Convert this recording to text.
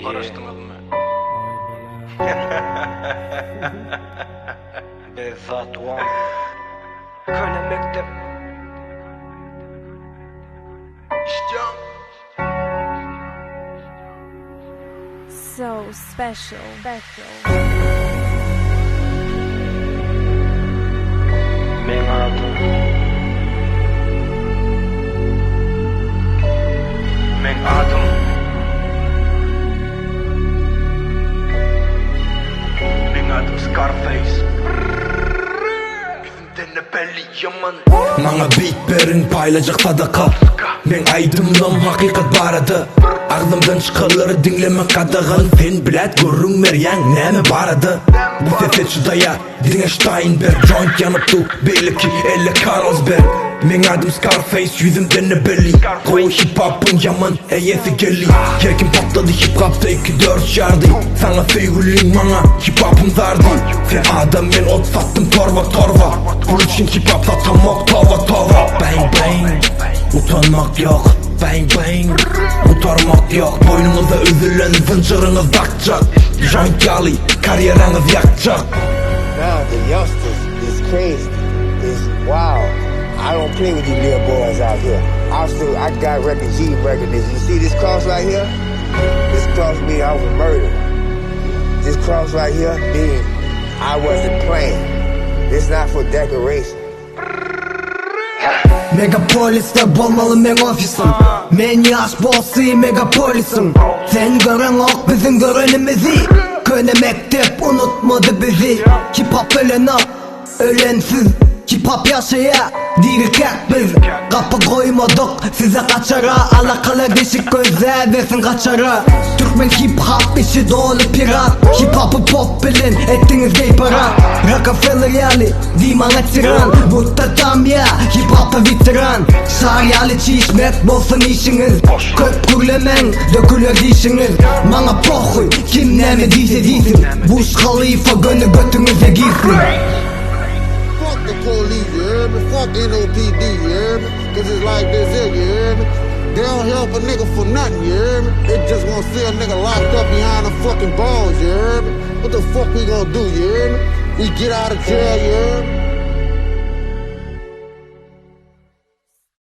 Araştırmadın mı? Bezat One Köle Mektep İşcan So special. Men adım Men adım Men adım Scarface Yüzümden ne belli yaman Bana beat berin paylaşacak sadaka. Men aydımlam hakikat baradı. Ağzımdan çıkarları dinleme kadağın. Sen bilet görünmer yan neme baradı. Bu sefer şudaya dine Steinberg. Joint yanıptı belli ki elle Carlsberg. Men adım Scarface yüzümden ne belli. Koy hip hop'un yaman eyesi gelli. Kerkim patladı hip hop'ta 2-4 yardı. Sana sevgilin bana hip hop'um zardı. Sen adam ben ot sattım torba. Bu için hip hop satam oktava. Bang bang utanmak yok. Bang bang utarmak yok. Boynunuza üzülen zinciriniz takacak. Joint yali kariyeriniz yakacak. Now the youngsters is crazy, is wild. I don't play with these little boys out here. I got refugee recognition. You see this cross right here? This cross means I was murdered. This cross right here means I wasn't playing. It's not for decoration. Megapolis'te bolmalı men ofisim. Men yaş bossi megapolisim. Sen gören ok bizim görenimizi. Köne mektep unutmadı bizi. Hip hop ölen ok, ölensiz. Hip hop yaşaya, dirikek biz. Kapı koymadık size kaçara. Alakalı deşik gözler versin kaçara. Türkmen hip hop işi dolu pirat. Hip hop'u pop bilin ettiniz gay para. Rockefeller yali, dimana tiran. Mutta tam ya, hip hop'a bitiran. Şar yali çişmek bolsun işiniz. Köp gürlemen, dökülür dişiniz. Bana pohuy, kim ne mi diyse diysin. Bush Khalifa gönlü götünüze girsin. Fuck the police, you hear me? Fuck NOPD, you hear me? Cause it's like this here, you hear me? They don't help a nigga for nothing, you hear me? They just wanna see a nigga locked up behind the fucking balls, you hear me? What the fuck we gonna do, you hear me? We get out of jail, you hear me?